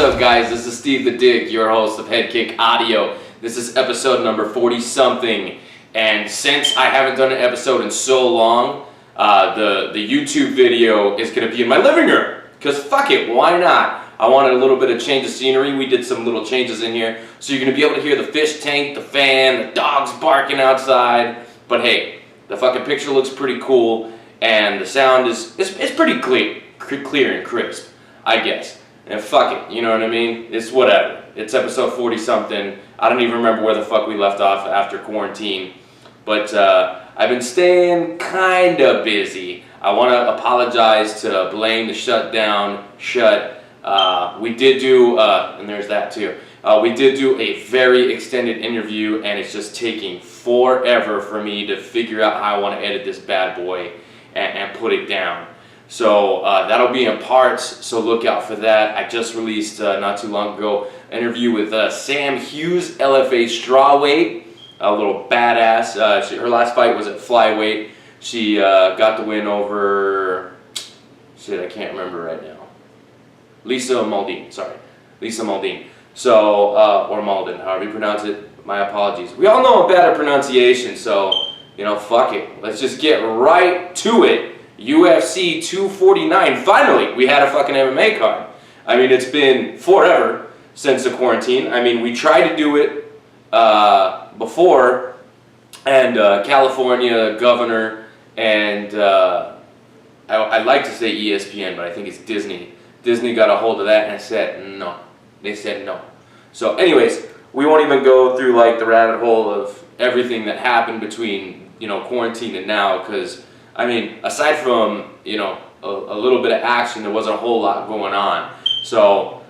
up, guys? This is Steve the Dick, your host of HeadKick Audio. This is episode number 40-something, and since I haven't done an episode in so long, the YouTube video is going to be in my living room, because fuck it, why not? I wanted a little bit of change of scenery. We did some little changes in here, so you're going to be able to hear the fish tank, the fan, the dogs barking outside, but hey, the fucking picture looks pretty cool, and the sound is pretty clear and crisp, I guess. And fuck it, you know what I mean? It's whatever. It's episode 40-something. I don't even remember where the fuck we left off after quarantine. But I've been staying kind of busy. I want to apologize to Blame the Shutdown Shut. We did do, and there's that too. We did do a very extended interview, and it's just taking forever for me to figure out how I want to edit this bad boy and put it down. So that'll be in parts, so look out for that. I just released, not too long ago, an interview with Sam Hughes, LFA strawweight, a little badass. Her last fight was at flyweight. She got the win over, shit, I can't remember right now. Lisa Maldine, sorry. Lisa Maldine. So, or Malden, however you pronounce it, my apologies. We all know I'm bad at pronunciation, so, you know, fuck it. Let's just get right to it. UFC 249, finally, we had a fucking MMA card. I mean, it's been forever since the quarantine. I mean, we tried to do it before, and California governor and I'd like to say ESPN, but I think it's Disney. Disney got a hold of that and said no. They said no. So anyways, we won't even go through like the rabbit hole of everything that happened between, you know, quarantine and now, because I mean, aside from, you know, a little bit of action, there wasn't a whole lot going on. So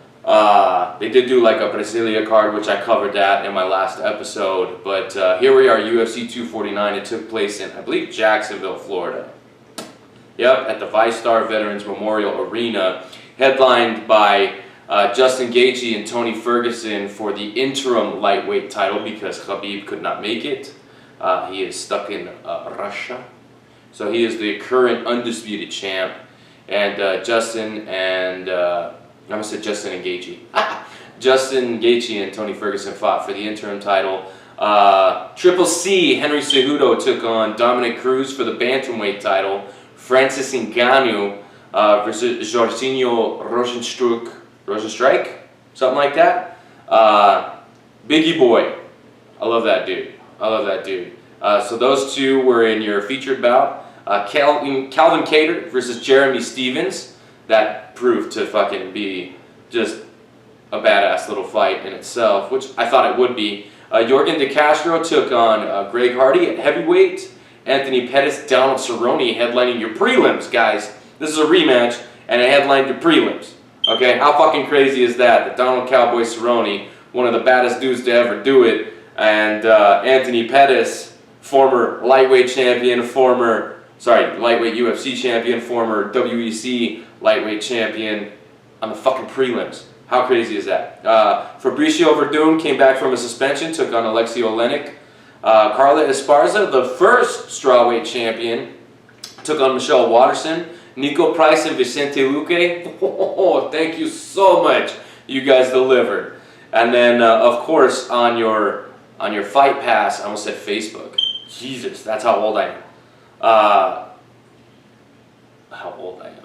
they did do like a Brasilia card, which I covered that in my last episode. But here we are, UFC 249. It took place in, I believe, Jacksonville, Florida. Yep, at the VyStar Veterans Memorial Arena, headlined by Justin Gaethje and Tony Ferguson for the interim lightweight title because Khabib could not make it. He is stuck in Russia. So he is the current undisputed champ, and Justin and Gaethje. Justin Gaethje and Tony Ferguson fought for the interim title. Triple C Henry Cejudo took on Dominic Cruz for the bantamweight title. Francis Ngannou versus Jorginho Rosenstruck, something like that. Biggie Boy, I love that dude. So those two were in your featured bout. Calvin Kattar versus Jeremy Stephens. That proved to fucking be just a badass little fight in itself, which I thought it would be. Jrgen de Castro took on Greg Hardy at heavyweight. Anthony Pettis, Donald Cerrone headlining your prelims, guys. This is a rematch, and it headlined your prelims. Okay, how fucking crazy is that? That Donald Cowboy Cerrone, one of the baddest dudes to ever do it, and Anthony Pettis, former lightweight champion, lightweight UFC champion, former WEC lightweight champion, on the fucking prelims. How crazy is that? Fabricio Verdun came back from a suspension, took on Alexei Olenek. Carla Esparza, the first strawweight champion, took on Michelle Watterson. Nico Price and Vicente Luque. Oh, thank you so much. You guys delivered. And then, of course, on your Fight Pass, I almost said Facebook. Jesus, that's how old I am.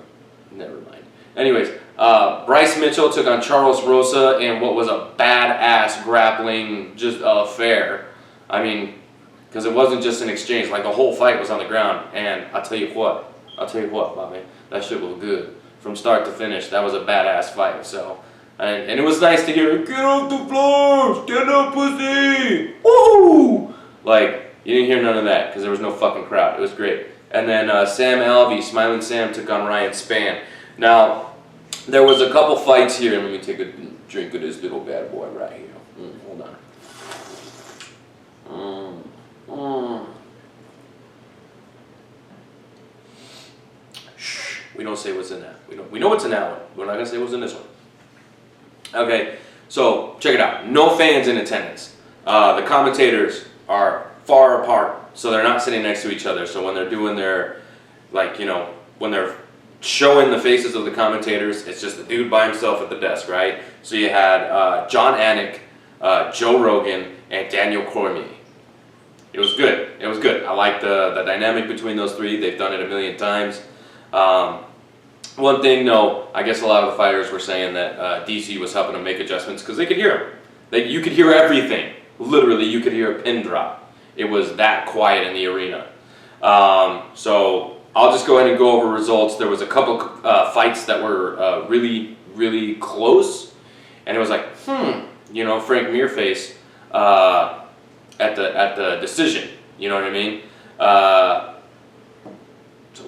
Never mind. Anyways, Bryce Mitchell took on Charles Rosa in what was a badass grappling just affair. I mean, because it wasn't just an exchange. Like, the whole fight was on the ground. And I'll tell you what, Bobby, that shit was good. From start to finish, that was a badass fight. So, and it was nice to hear, get off the floor, stand up, pussy, woo! Like, you didn't hear none of that because there was no fucking crowd. It was great. And then Sam Alvey, Smiling Sam, took on Ryan Spann. Now, there was a couple fights here. Let me take a drink of this little bad boy right here. Hold on. Shh. We don't say what's in that. We know what's in that one. We're not gonna say what's in this one. Okay, so check it out. No fans in attendance. The commentators are far apart, so they're not sitting next to each other. So when they're doing their, like, you know, when they're showing the faces of the commentators. It's just a dude by himself at the desk, right? So you had John Anik, Joe Rogan, and Daniel Cormier. It was good. It was good. I like the dynamic between those three. They've done it a million times. One thing, though, I guess a lot of the fighters were saying that DC was helping them make adjustments because they could hear them. You could hear everything. Literally, you could hear a pin drop. It was that quiet in the arena. So I'll just go ahead and go over results. There was a couple fights that were really, really close, and it was like, you know, Frank Mearface at the decision. You know what I mean?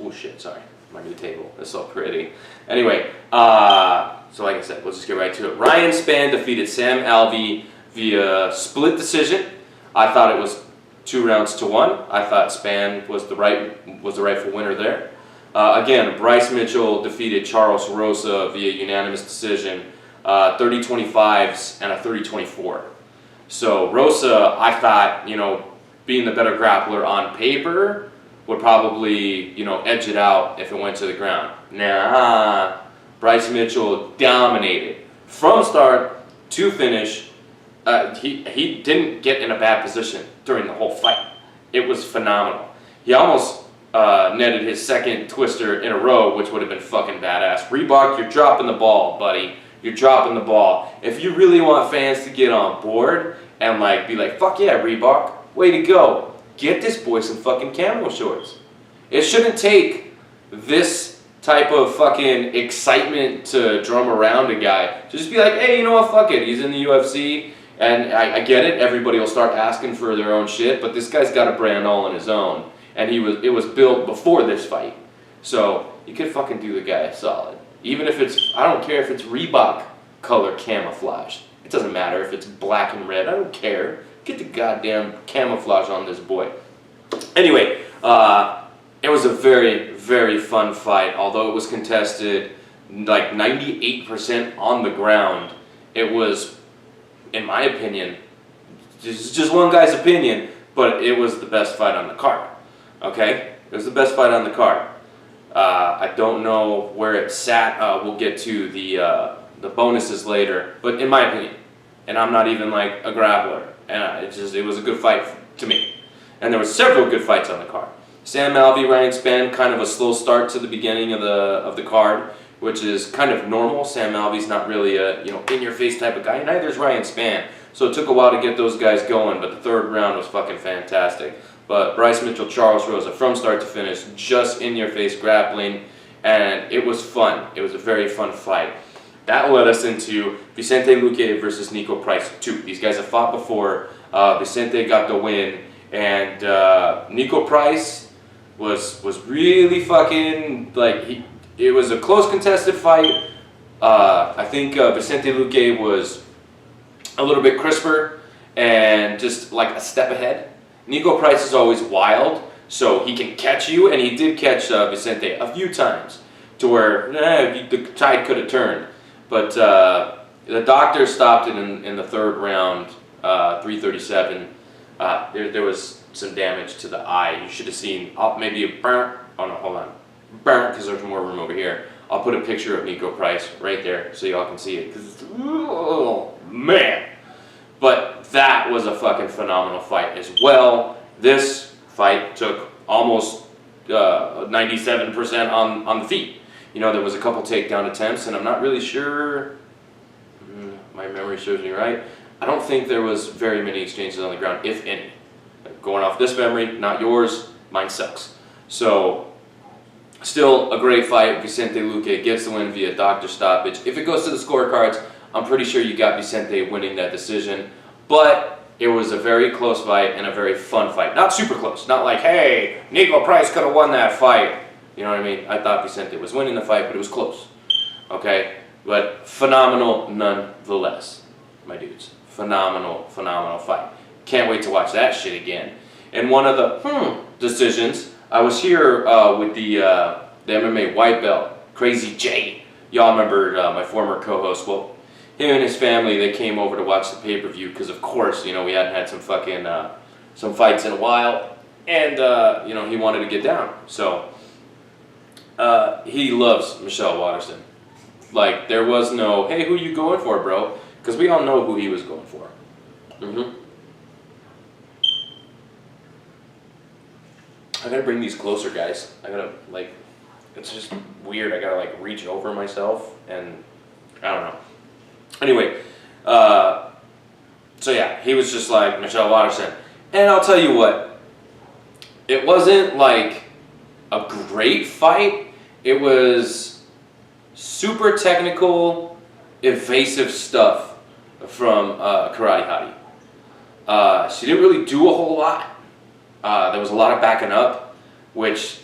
Oh shit! Sorry, my new table. It's so pretty. Anyway, so like I said, we'll just get right to it. Ryan Spann defeated Sam Alvey via split decision. I thought it was 2-1. I thought Spann was the rightful winner there. Again, Bryce Mitchell defeated Charles Rosa via unanimous decision, 30-25s and a 30-24. So Rosa, I thought, you know, being the better grappler on paper, would probably, you know, edge it out if it went to the ground. Nah, Bryce Mitchell dominated from start to finish. He didn't get in a bad position during the whole fight. It was phenomenal. He almost netted his second twister in a row, which would have been fucking badass. Reebok, you're dropping the ball, buddy. You're dropping the ball. If you really want fans to get on board and like be like, fuck yeah, Reebok, way to go. Get this boy some fucking camo shorts. It shouldn't take this type of fucking excitement to drum around a guy. Just be like, hey, you know what, fuck it. He's in the UFC, and I get it. Everybody will start asking for their own shit, but this guy's got a brand all on his own. And it was built before this fight. So you could fucking do the guy a solid. Even if it's, I don't care if it's Reebok color camouflage. It doesn't matter if it's black and red. I don't care. Get the goddamn camouflage on this boy. Anyway, it was a very, very fun fight. Although it was contested like 98% on the ground, it was, in my opinion, just one guy's opinion, but it was the best fight on the card. Okay? It was the best fight on the card. I don't know where it sat. We'll get to the bonuses later, but in my opinion, and I'm not even like a grappler, and it was a good fight to me. And there were several good fights on the card. Sam Alvey, Ryan Spann, kind of a slow start to the beginning of the card, which is kind of normal. Sam Alvey's not really a in-your-face type of guy. Neither is Ryan Spann. So it took a while to get those guys going, but the third round was fucking fantastic. But Bryce Mitchell, Charles Rosa, from start to finish, just in-your-face grappling, and it was fun. It was a very fun fight. That led us into Vicente Luque versus Nico Price 2. These guys have fought before. Vicente got the win, and Nico Price was really fucking, like, it was a close contested fight. I think Vicente Luque was a little bit crisper and just like a step ahead. Nico Price is always wild, so he can catch you, and he did catch Vicente a few times to where the tide could have turned. But the doctor stopped it in the third round, 337. There was some damage to the eye. You should have seen maybe a burnt. Oh no, hold on. Burnt, because there's more room over here. I'll put a picture of Nico Price right there so y'all can see it. Cause oh man. But that was a fucking phenomenal fight as well. This fight took almost 97% on the feet. You know, there was a couple takedown attempts, and I'm not really sure, my memory serves me right, I don't think there was very many exchanges on the ground, if any. Going off this memory, not yours, mine sucks. So, still a great fight. Vicente Luque gets the win via doctor stoppage. If it goes to the scorecards, I'm pretty sure you got Vicente winning that decision. But it was a very close fight and a very fun fight. Not super close. Not like, hey, Nico Price could have won that fight. You know what I mean? I thought Vicente was winning the fight, but it was close. Okay? But phenomenal nonetheless, my dudes. Phenomenal, phenomenal fight. Can't wait to watch that shit again. And one of the decisions, I was here with the MMA white belt, Crazy J. Y'all remember my former co-host. Well, him and his family, they came over to watch the pay-per-view because, of course, you know, we hadn't had some fucking some fights in a while, and you know, he wanted to get down. So he loves Michelle Waterson. Like, there was no, hey, who you going for, bro? Because we all know who he was going for. I gotta bring these closer, guys. I gotta, like, it's just weird. I gotta, like, reach over myself, and I don't know. Anyway, so yeah, he was just like Michelle Waterson. And I'll tell you what, it wasn't, like, a great fight. It was super technical, evasive stuff from Karate Hottie. She didn't really do a whole lot. There was a lot of backing up, which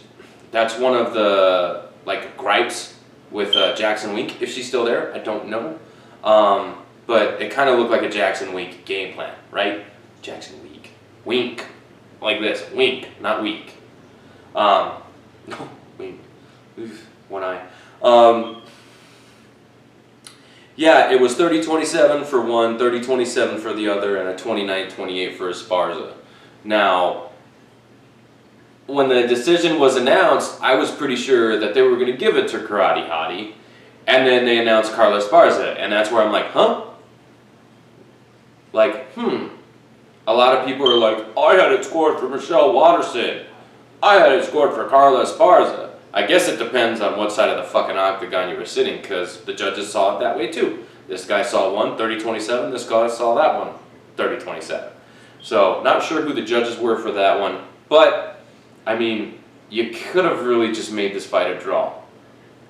that's one of the, like, gripes with Jackson Wink. If she's still there, I don't know. But it kind of looked like a Jackson Wink game plan, right? Jackson Wink. Wink. Like this. Wink, not weak. No, wink. One eye. Yeah, it was 30-27 for one, 30-27 for the other, and a 29-28 for Esparza. Now, when the decision was announced, I was pretty sure that they were going to give it to Karate Hottie, and then they announced Carla Esparza, and that's where I'm like, huh? Like, A lot of people are like, I had it scored for Michelle Waterson. I had it scored for Carla Esparza. I guess it depends on what side of the fucking octagon you were sitting, because the judges saw it that way too. This guy saw one, 30-27, this guy saw that one, 30-27. So, not sure who the judges were for that one, but, I mean, you could have really just made this fight a draw,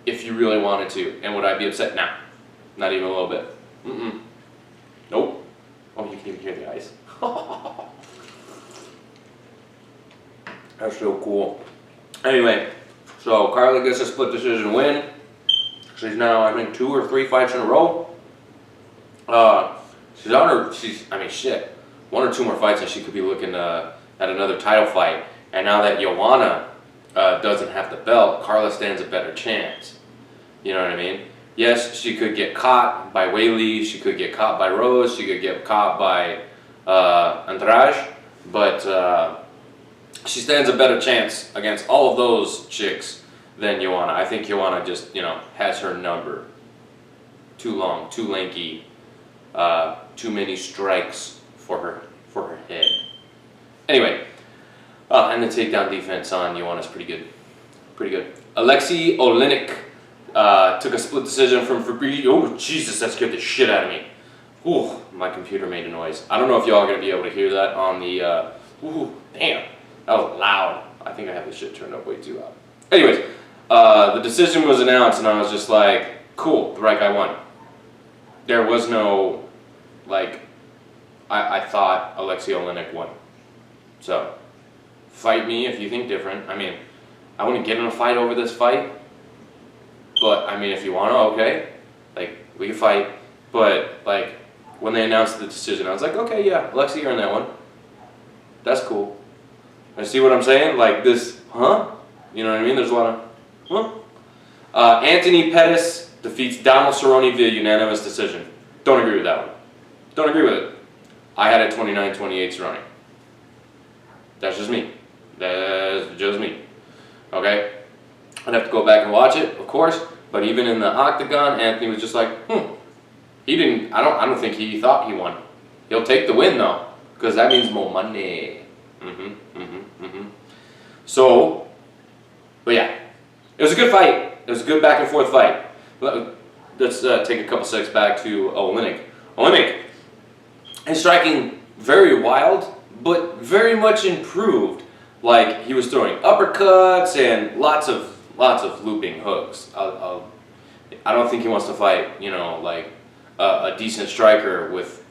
if you really wanted to. And would I be upset? Nah, not even a little bit. Nope. Oh, you can even hear the ice. That's so cool. Anyway, so Carla gets a split decision win. She's now, I think, 2 or 3 fights in a row. She's on her, I mean, shit. 1 or 2 more fights and she could be looking at another title fight. And now that Joanna doesn't have the belt, Carla stands a better chance. You know what I mean? Yes, she could get caught by Weili, she could get caught by Rose, she could get caught by Andrade, but she stands a better chance against all of those chicks than Joanna. I think Joanna just, has her number. Too long, too lanky, too many strikes for her head. Anyway, and the takedown defense on Joanna's pretty good. Pretty good. Alexei Oleinik took a split decision from Fabrizio. Oh, Jesus, that scared the shit out of me. Ooh, my computer made a noise. I don't know if y'all are going to be able to hear that on the, ooh, damn, that was loud. I think I have this shit turned up way too loud. Anyways, the decision was announced and I was just like, cool, the right guy won. There was no, like, I thought Alexei Oleinik won. So, fight me if you think different. I mean, I wouldn't get in a fight over this fight. But, I mean, if you want to, okay. Like, we can fight. But, like, when they announced the decision, I was like, okay, yeah, Alexei earned that one. That's cool. And see what I'm saying? Like, this, huh? You know what I mean? There's a lot of, huh? Anthony Pettis defeats Donald Cerrone via unanimous decision. Don't agree with that one. Don't agree with it. I had it 29-28 Cerrone. That's just me. That's just me. Okay? I'd have to go back and watch it, of course, but even in the octagon, Anthony was just like, he didn't, I don't think he thought he won. He'll take the win though, because that means more money. So, but yeah, it was a good fight. It was a good back and forth fight. Let's take a couple seconds back to Oleinik. Oleinik is striking very wild, but very much improved. Like, he was throwing uppercuts and lots of looping hooks. I don't think he wants to fight, like a decent striker with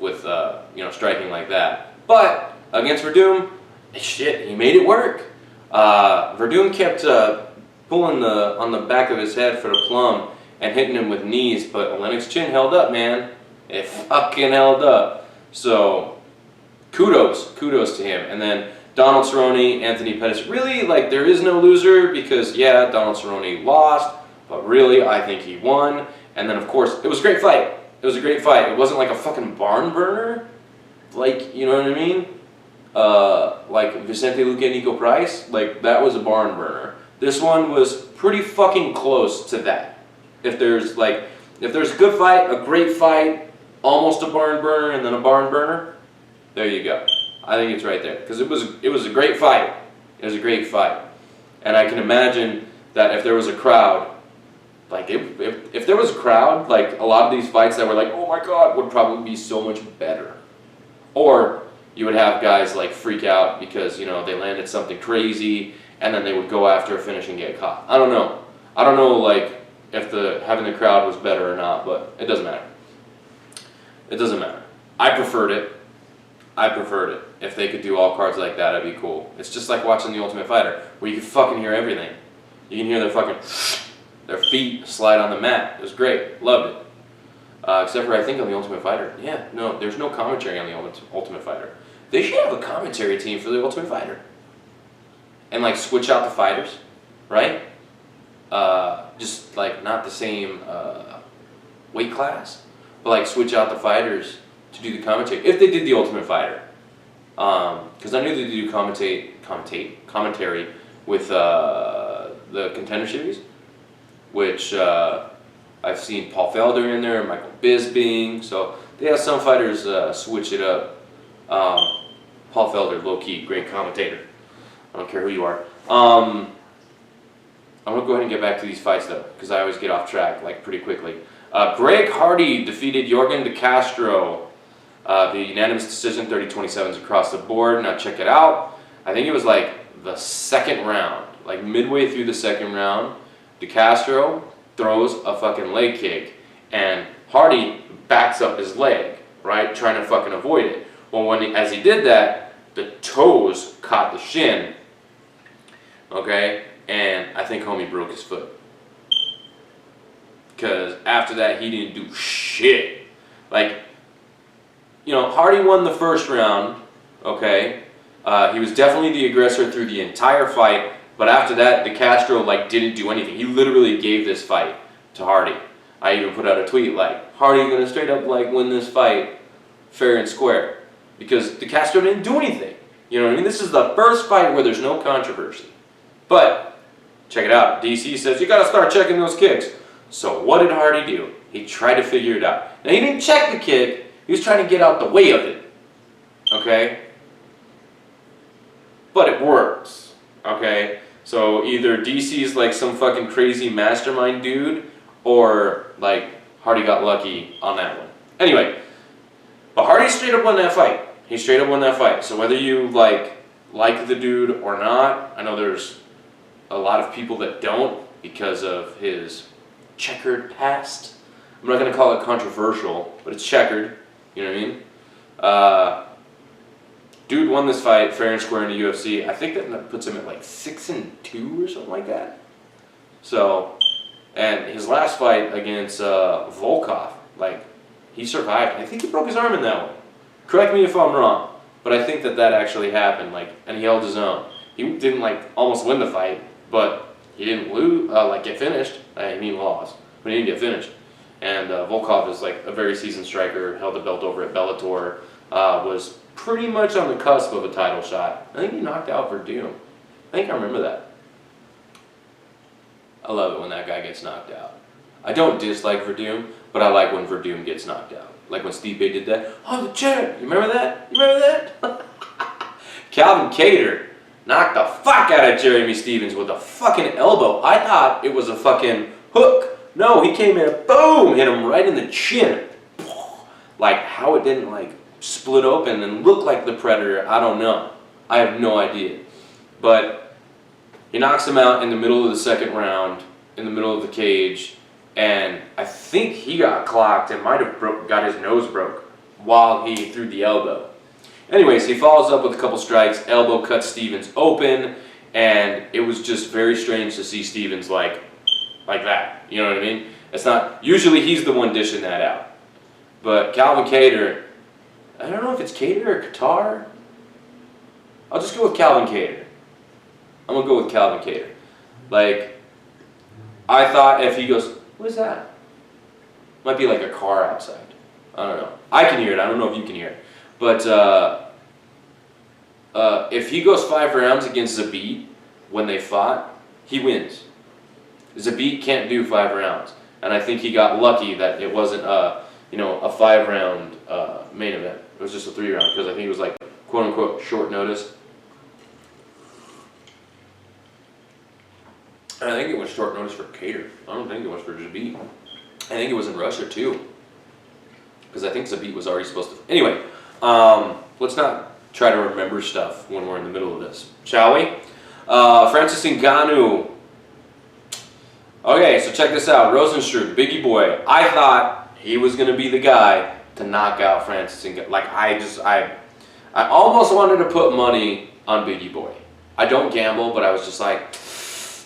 striking like that. But against Verdum, shit, he made it work. Verdum kept pulling on the back of his head for the plum and hitting him with knees, but Oleinik's chin held up, man. It fucking held up. So kudos to him. And then Donald Cerrone, Anthony Pettis. Really, like, there is no loser because, yeah, Donald Cerrone lost, but really, I think he won. And then, of course, it was a great fight. It was a great fight. It wasn't like a fucking barn burner. Like, you know what I mean? Like Vicente Luque and Nico Price. Like, that was a barn burner. This one was pretty fucking close to that. If there's a good fight, a great fight, almost a barn burner, and then a barn burner, there you go. I think it's right there because it was a great fight. It was a great fight, and I can imagine that if there was a crowd, like if there was a crowd, like a lot of these fights that were like, oh my god, would probably be so much better. Or you would have guys like freak out because they landed something crazy, and then they would go after a finish and get caught. I don't know like if having the crowd was better or not, but it doesn't matter. It doesn't matter. I preferred it. If they could do all cards like that, it'd be cool. It's just like watching The Ultimate Fighter, where you can fucking hear everything. You can hear their feet slide on the mat. It was great. Loved it. Except for I think on The Ultimate Fighter. Yeah, no, there's no commentary on The Ultimate Fighter. They should have a commentary team for The Ultimate Fighter. And like switch out the fighters, right? Just like not the same weight class, but like switch out the fighters to do the commentary. If they did The Ultimate Fighter. Because I knew they do commentary with the Contender Series, which I've seen Paul Felder in there, Michael Bisping, so they have some fighters switch it up. Paul Felder, low-key, great commentator. I don't care who you are. I'm going to go ahead and get back to these fights, though, because I always get off track like pretty quickly. Greg Hardy defeated Jrgen de Castro. The unanimous decision, 30-27s across the board. Now check it out. I think it was like the second round, like midway through the second round, de Castro throws a fucking leg kick, and Hardy backs up his leg, right, trying to fucking avoid it. Well, as he did that, the toes caught the shin, okay, and I think homie broke his foot. Because after that, he didn't do shit. Like, Hardy won the first round, okay? He was definitely the aggressor through the entire fight, but after that, de Castro, didn't do anything. He literally gave this fight to Hardy. I even put out a tweet like, Hardy gonna straight up, win this fight fair and square. Because de Castro didn't do anything. You know what I mean? This is the first fight where there's no controversy. But, check it out. DC says, you gotta start checking those kicks. So what did Hardy do? He tried to figure it out. Now, he didn't check the kick. He was trying to get out the way of it, okay? But it works, okay? So either DC's some fucking crazy mastermind dude, or Hardy got lucky on that one. Anyway, but Hardy straight up won that fight. He straight up won that fight. So whether you like the dude or not, I know there's a lot of people that don't because of his checkered past. I'm not gonna call it controversial, but it's checkered. You know what I mean? Dude won this fight fair and square in the UFC. I think that puts him at 6-2 or something like that. So, and his last fight against Volkov, he survived. I think he broke his arm in that one. Correct me if I'm wrong, but I think that actually happened. And he held his own. He didn't almost win the fight, but he didn't lose. Get finished. I mean, lost, but he didn't get finished. And Volkov is a very seasoned striker, held the belt over at Bellator, was pretty much on the cusp of a title shot. I think he knocked out Verdum. I think I remember that. I love it when that guy gets knocked out. I don't dislike Verdum, but I like when Verdum gets knocked out. Like when Stipe did that. Oh, the chair! You remember that? You remember that? Calvin Kattar knocked the fuck out of Jeremy Stephens with a fucking elbow. I thought it was a fucking hook. No, he came in, boom, hit him right in the chin. How it didn't, split open and look like the Predator, I don't know. I have no idea. But he knocks him out in the middle of the second round, in the middle of the cage, and I think he got clocked and might have got his nose broke while he threw the elbow. Anyways, he follows up with a couple strikes, elbow cuts Stephens open, and it was just very strange to see Stephens like that. You know what I mean? It's not, usually he's the one dishing that out. But Calvin Kattar, I don't know if it's Kattar or Qatar. I'll just go with Calvin Kattar. I'm going to go with Calvin Kattar. I thought if he goes, what is that? Might be a car outside. I don't know. I can hear it. I don't know if you can hear it. But if he goes 5 rounds against Zabit when they fought, he wins. Zabit can't do 5 rounds, and I think he got lucky that it wasn't a 5-round main event. It was just a 3-round because I think it was like quote unquote short notice. And I think it was short notice for Cater. I don't think it was for Zabit. I think it was in Russia too, because I think Zabit was already supposed to. Anyway, let's not try to remember stuff when we're in the middle of this, shall we? Francis Ngannou. Okay, so check this out. Rosenstruck, Biggie Boy. I thought he was going to be the guy to knock out Francis Ngannou. Like, I almost wanted to put money on Biggie Boy. I don't gamble, but I was just like,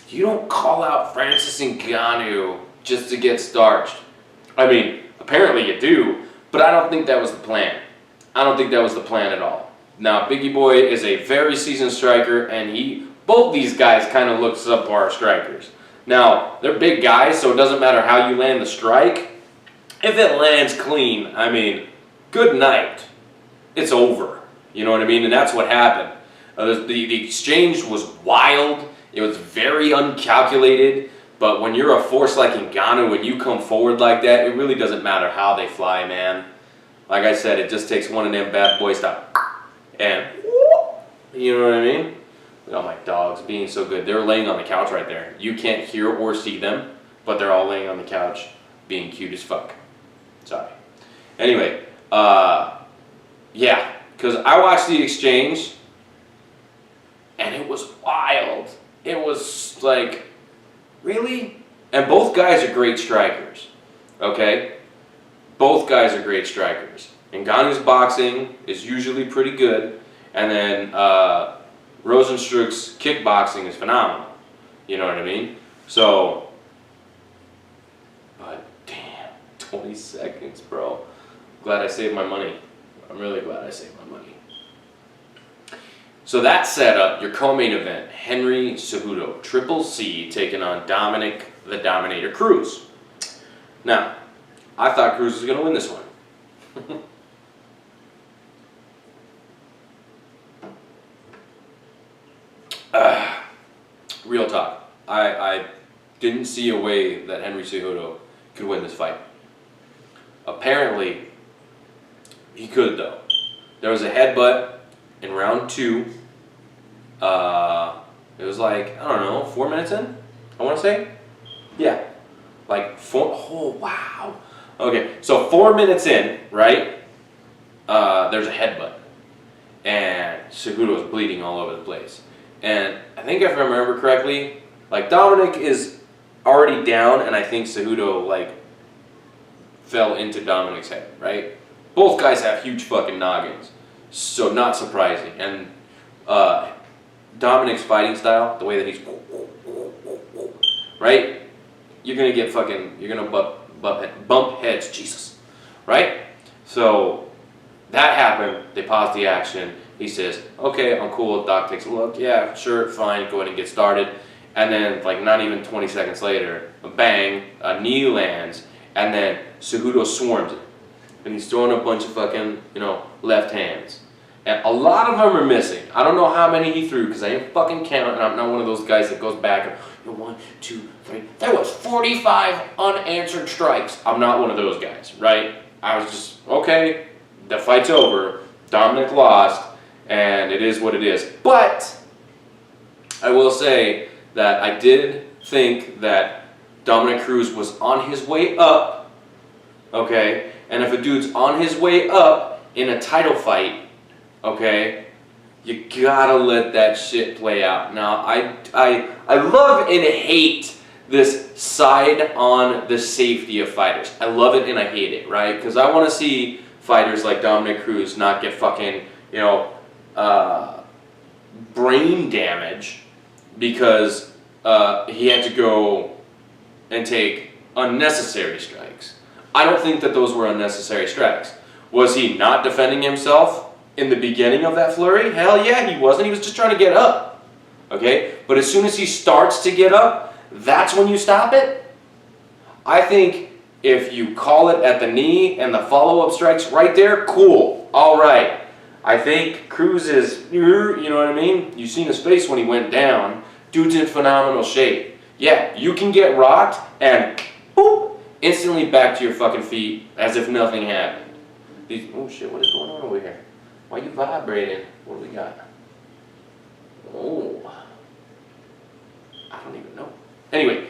you don't call out Francis Ngannou just to get starched. I mean, apparently you do, but I don't think that was the plan. I don't think that was the plan at all. Now, Biggie Boy is a very seasoned striker, and both these guys kind of look subpar strikers. Now, they're big guys, so it doesn't matter how you land the strike. If it lands clean, I mean, good night. It's over. You know what I mean? And that's what happened. The exchange was wild. It was very uncalculated. But when you're a force like Ngannou, when you come forward like that, it really doesn't matter how they fly, man. Like I said, it just takes one of them bad boys to, and you know what I mean? Oh, my dogs being so good. They're laying on the couch right there. You can't hear or see them, but they're all laying on the couch being cute as fuck. Sorry. Anyway, yeah, because I watched the exchange, and it was wild. It was like, really? And both guys are great strikers, okay? Both guys are great strikers. Ngannou's boxing is usually pretty good, and then Rosenstruck's kickboxing is phenomenal. You know what I mean? So, but damn, 20 seconds, bro. Glad I saved my money. I'm really glad I saved my money. So that set up your co-main event, Henry Cejudo, Triple C, taking on Dominic the Dominator Cruz. Now, I thought Cruz was going to win this one. Real talk. I didn't see a way that Henry Cejudo could win this fight. Apparently, he could though. There was a headbutt in round 2. It was like, I don't know, 4 minutes in, I want to say? Yeah. Like 4, oh wow. Okay, so 4 minutes in, right? There's a headbutt. And Cejudo is bleeding all over the place. And I think if I remember correctly, like Dominic is already down, and I think Cejudo like fell into Dominic's head, right? Both guys have huge fucking noggins, so not surprising. And Dominic's fighting style, the way that he's, right? You're gonna get fucking, you're gonna bump heads, Jesus, right? So that happened. They paused the action. He says, okay, I'm cool. Doc takes a look. Yeah, sure, fine. Go ahead and get started. And then, like, not even 20 seconds later, a bang, a knee lands, and then Cejudo swarms it. And he's throwing a bunch of fucking, left hands. And a lot of them are missing. I don't know how many he threw because I didn't fucking count, and I'm not one of those guys that goes back and, 1, 2, 3. There was 45 unanswered strikes. I'm not one of those guys, right? I was just, okay, the fight's over. Dominic lost. And it is what it is. But I will say that I did think that Dominic Cruz was on his way up, okay? And if a dude's on his way up in a title fight, okay, you gotta let that shit play out. Now, I love and hate this side on the safety of fighters. I love it and I hate it, right? Because I want to see fighters like Dominic Cruz not get fucking, brain damage because he had to go and take unnecessary strikes. I don't think that those were unnecessary strikes. Was he not defending himself in the beginning of that flurry? Hell yeah, he wasn't. He was just trying to get up. Okay? But as soon as he starts to get up, that's when you stop it. I think if you call it at the knee and the follow-up strikes right there, cool. All right. I think Cruz is, you know what I mean? You seen his face when he went down. Dude's in phenomenal shape. Yeah, you can get rocked and boop, instantly back to your fucking feet as if nothing happened. Oh shit, what is going on over here? Why are you vibrating? What do we got? Oh, I don't even know. Anyway,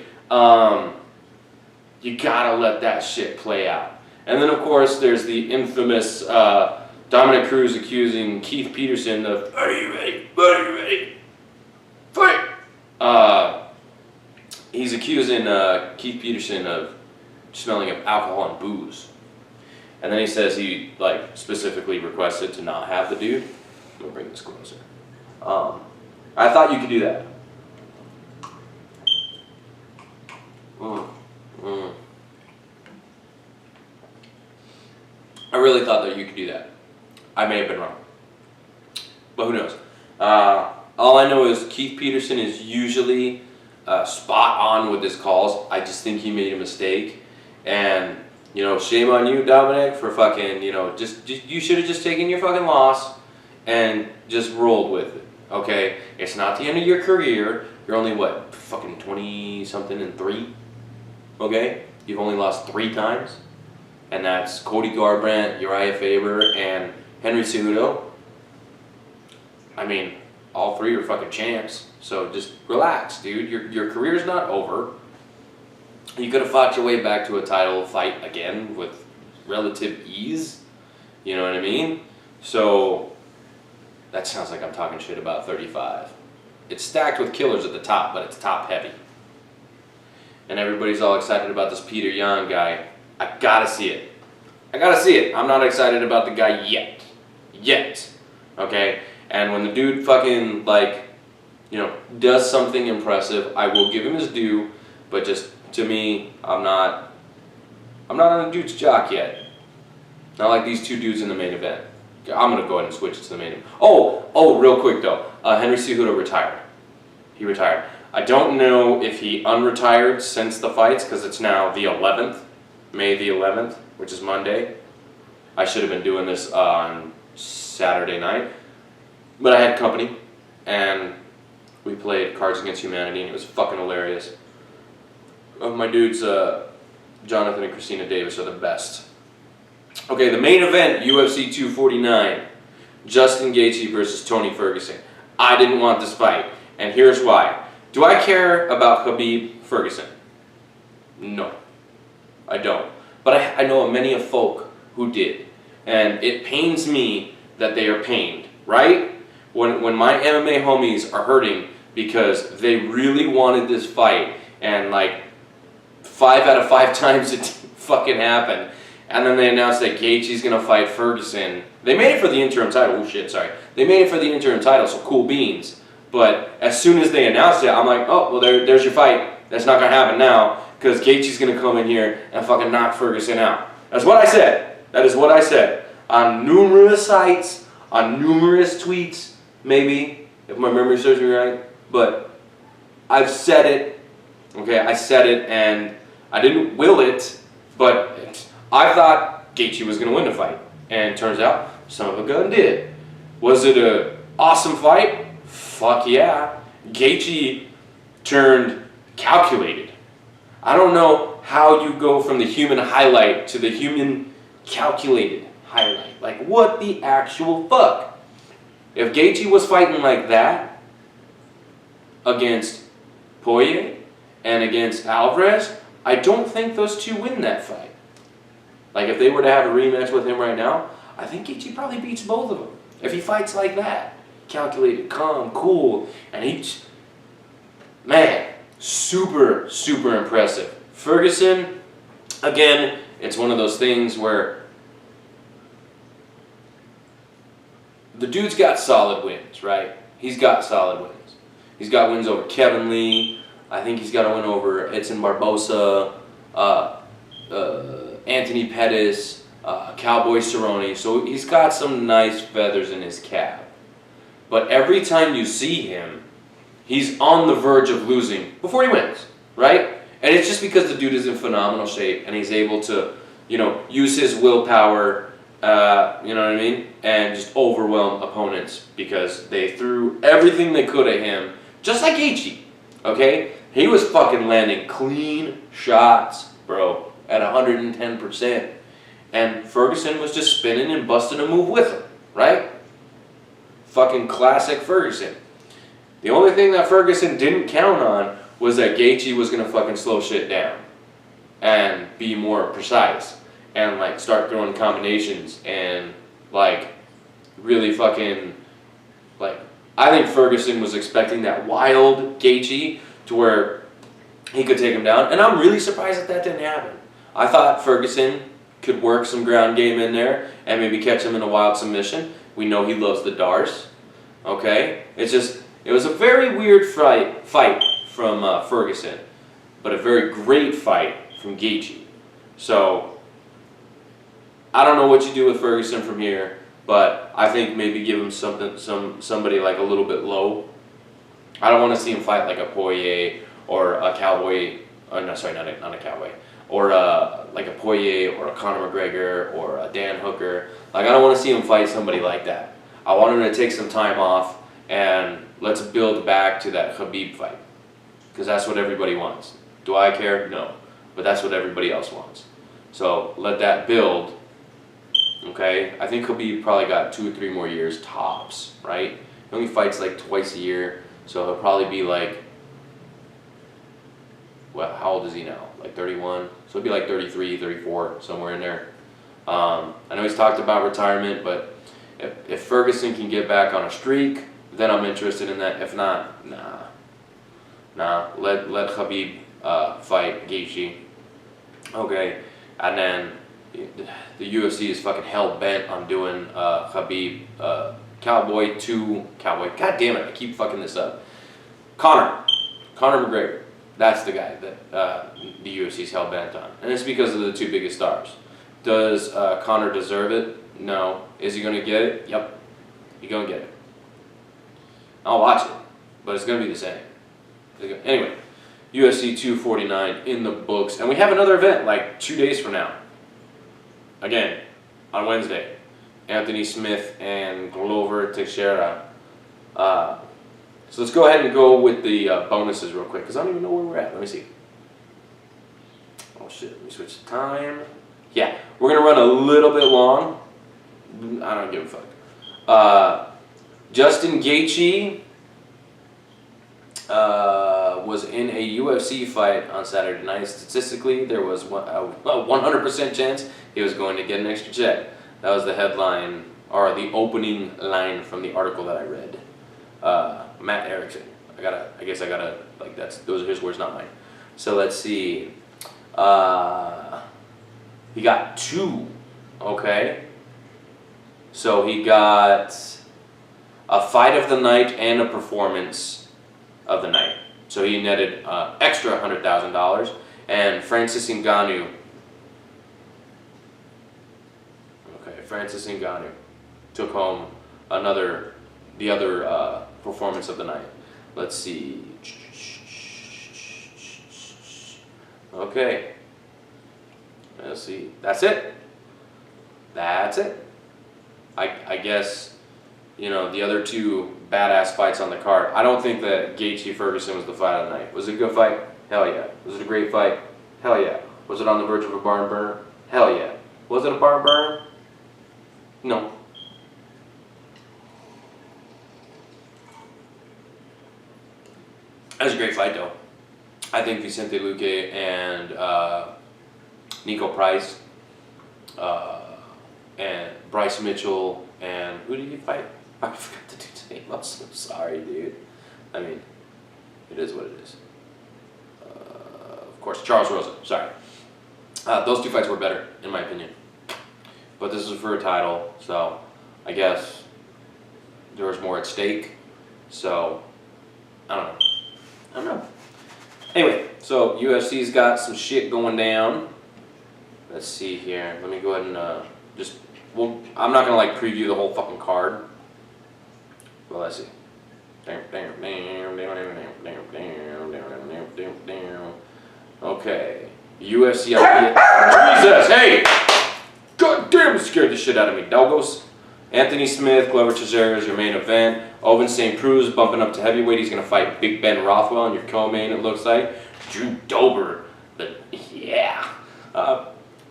you gotta let that shit play out. And then of course there's the infamous Dominic Cruz accusing Keith Peterson of, are you ready? Are you ready? Fight! He's accusing Keith Peterson of smelling of alcohol and booze. And then he says he specifically requested to not have the dude. We'll bring this closer. I thought you could do that. I really thought that you could do that. I may have been wrong. But who knows? All I know is Keith Peterson is usually spot on with his calls. I just think he made a mistake. And, shame on you, Dominic, for fucking, you should have just taken your fucking loss and just rolled with it. Okay? It's not the end of your career. You're only, fucking 20-something and 3? Okay? You've only lost 3 times. And that's Cody Garbrandt, Uriah Faber, and Henry Cejudo. I mean, all 3 are fucking champs. So just relax, dude. Your career's not over. You could have fought your way back to a title fight again with relative ease. You know what I mean? So that sounds like I'm talking shit about 35. It's stacked with killers at the top, but it's top heavy. And everybody's all excited about this Peter Yan guy. I gotta see it. I'm not excited about the guy yet. Okay? And when the dude fucking, does something impressive, I will give him his due, but just, to me, I'm not on a dude's jock yet. Not like these 2 dudes in the main event. I'm gonna go ahead and switch it to the main event. Oh, real quick though. Henry Cejudo retired. He retired. I don't know if he unretired since the fights, because it's now the 11th. May the 11th, which is Monday. I should have been doing this on Saturday night. But I had company, and we played Cards Against Humanity, and it was fucking hilarious. My dudes, Jonathan and Christina Davis, are the best. Okay, the main event, UFC 249. Justin Gaethje versus Tony Ferguson. I didn't want this fight, and here's why. Do I care about Khabib Ferguson? No, I don't. But I know many of folk who did, and it pains me that they are pained, right? When my MMA homies are hurting because they really wanted this fight, and 5 out of 5 times it fucking happened, and then they announced that Gaethje's gonna fight Ferguson. They made it for the interim title. Oh shit, sorry. They made it for the interim title, so cool beans. But as soon as they announced it, I'm like, oh, well, there's your fight. That's not gonna happen now, because Gaethje's gonna come in here and fucking knock Ferguson out. That's what I said. That is what I said. On numerous sites, on numerous tweets, maybe, if my memory serves me right. But I've said it. Okay, I said it, and I didn't will it, but I thought Gaethje was gonna win the fight. And turns out, son of a gun did. Was it an awesome fight? Fuck yeah. Gaethje turned calculated. I don't know how you go from the human highlight to the human calculated highlight. Like, what the actual fuck? If Gaethje was fighting like that against Poirier and against Alvarez, I don't think those 2 win that fight. Like, if they were to have a rematch with him right now, I think Gaethje probably beats both of them. If he fights like that. Calculated, calm, cool, and man, super, super impressive. Ferguson, again, it's one of those things where the dude's got solid wins, right? He's got solid wins. He's got wins over Kevin Lee. I think he's got a win over Edson Barbosa, Anthony Pettis, Cowboy Cerrone. So he's got some nice feathers in his cap. But every time you see him, he's on the verge of losing before he wins, right? And it's just because the dude is in phenomenal shape and he's able to, use his willpower, you know what I mean? And just overwhelm opponents because they threw everything they could at him, just like Gaethje. Okay? He was fucking landing clean shots, bro, at 110%. And Ferguson was just spinning and busting a move with him, right? Fucking classic Ferguson. The only thing that Ferguson didn't count on was that Gaethje was gonna fucking slow shit down and be more precise and like start throwing combinations and like really fucking like. I think Ferguson was expecting that wild Gaethje to where he could take him down, and I'm really surprised that didn't happen. I thought Ferguson could work some ground game in there and maybe catch him in a wild submission. We know he loves the Dars. Okay? It was a very weird fight from Ferguson, but a very great fight from Gaethje. So, I don't know what you do with Ferguson from here, but I think maybe give him somebody like a little bit low. I don't want to see him fight like a Poirier or a Cowboy. Oh, no, sorry, not a Cowboy. Or like a Poirier or a Conor McGregor or a Dan Hooker. Like, I don't want to see him fight somebody like that. I want him to take some time off and let's build back to that Khabib fight. Because that's what everybody wants. Do I care? No. But that's what everybody else wants. So let that build. Okay? I think Khabib probably got 2 or 3 more years tops, right? He only fights like twice a year. So he'll probably be like, well, how old is he now? Like 31? So he'll be like 33, 34, somewhere in there. I know he's talked about retirement, but if Ferguson can get back on a streak, then I'm interested in that. If not, nah. Let Khabib fight Gaethje. Okay, and then the UFC is fucking hell bent on doing Khabib Cowboy 2 Cowboy. God damn it, I keep fucking this up. Conor McGregor. That's the guy that the UFC is hell bent on, and it's because of the 2 biggest stars. Does Conor deserve it? No. Is he gonna get it? Yep. He's gonna get it. I'll watch it, but it's gonna be the same. Anyway, UFC 249 in the books, and we have another event like 2 days from now. Again, on Wednesday, Anthony Smith and Glover Teixeira. So let's go ahead and go with the bonuses real quick, because I don't even know where we're at. Let me see. Oh shit, let me switch the time. Yeah, we're going to run a little bit long. I don't give a fuck. Justin Gaethje was in a UFC fight on Saturday night. Statistically, there was a 100% chance he was going to get an extra check. That was the headline, or the opening line from the article that I read. Matt Erickson. I guess I gotta, like, those are his words, not mine. So let's see. He got 2, okay? So he got a fight of the night and a performance of the night. So he netted extra $100,000. And Francis Ngannou. Okay, Francis Ngannou took home the other performance of the night. Let's see. Okay. Let's see. That's it. I guess, you know, the other 2 badass fights on the card. I don't think that Gaethje Ferguson was the fight of the night. Was it a good fight? Hell yeah. Was it a great fight? Hell yeah. Was it on the verge of a barn burner? Hell yeah. Was it a barn burner? No. That was a great fight, though. I think Vicente Luque and Nico Price and Bryce Mitchell and who did he fight? I forgot the dude's name. I'm so sorry, dude. I mean, it is what it is. Of course, Charles Rosa. Sorry. Those 2 fights were better, in my opinion. But this is for a title, so I guess there was more at stake. So, I don't know. Anyway, so UFC's got some shit going down. Let's see here. Let me go ahead and well, I'm not gonna like preview the whole fucking card. Well, let's see. Okay. UFC. Jesus, hey! God damn, it scared the shit out of me. Doggos. Anthony Smith, Glover Teixeira is your main event. Owen St. Preux bumping up to heavyweight. He's going to fight Big Ben Rothwell in your co-main, it looks like. Drew Dober,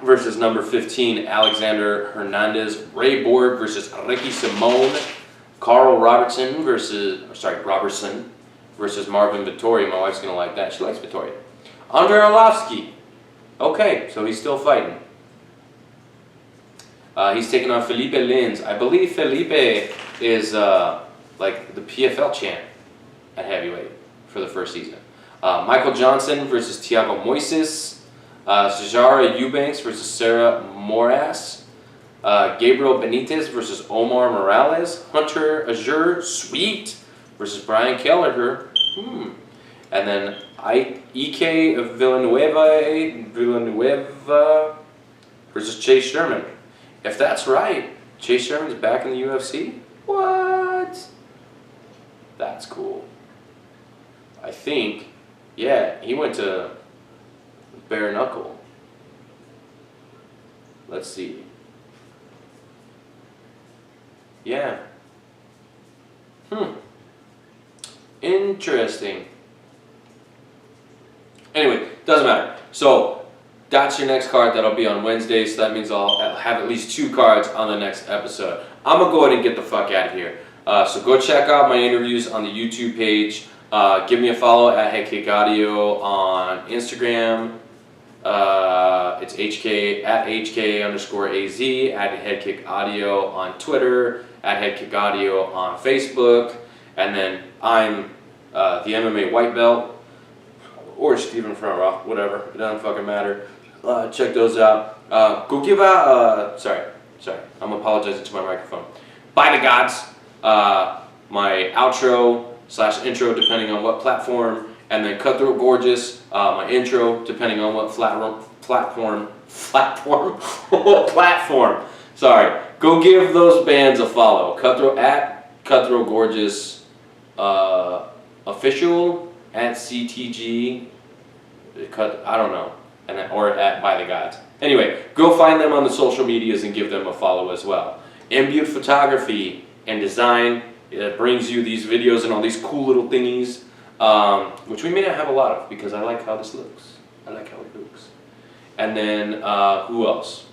versus number 15, Alexander Hernandez. Ray Borg versus Ricky Simone. Carl Robertson versus Marvin Vittori. My wife's going to like that. She likes Vittori. Andrei Arlovsky. Okay, so he's still fighting. He's taking on Felipe Lins. I believe Felipe is like the PFL champ at heavyweight for the first season. Michael Johnson versus Thiago Moises. Zajara Eubanks versus Sarah Moras. Gabriel Benitez versus Omar Morales. Hunter Azure, sweet, versus Brian Kelleher. And then Ike Villanueva versus Chase Sherman. If that's right, Chase Sherman's back in the UFC? What? That's cool. I think, yeah, he went to bare knuckle. Let's see. Yeah. Interesting. Anyway, doesn't matter. So, that's your next card. That'll be on Wednesday, so that means I'll have at least 2 cards on the next episode. I'm going to go ahead and get the fuck out of here. So go check out my interviews on the YouTube page. Give me a follow at HeadKick Audio on Instagram. It's HK@HK_AZ, at HeadKick Audio on Twitter, at HeadKick Audio on Facebook. And then I'm the MMA white belt, or Steven Front Row, whatever. It doesn't fucking matter. Check those out. Go give out, sorry. I'm apologizing to my microphone. By the gods, my outro/intro, depending on what platform, and then Cutthroat Gorgeous, my intro, depending on what platform. Sorry. Go give those bands a follow. Cutthroat Gorgeous official at CTG. I don't know, or at By the Gods. Anyway, go find them on the social medias and give them a follow as well. Imbued Photography and Design. It brings you these videos and all these cool little thingies, which we may not have a lot of because I like how this looks. I like how it looks. And then, who else?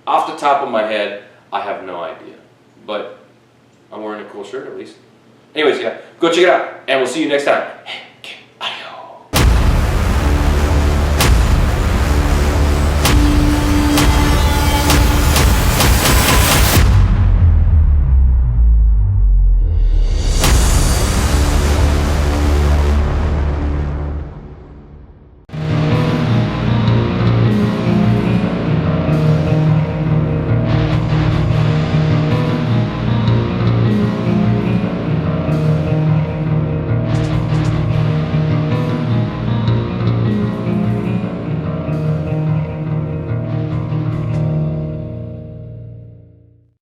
Off the top of my head, I have no idea. But I'm wearing a cool shirt at least. Anyways, yeah, go check it out, and we'll see you next time.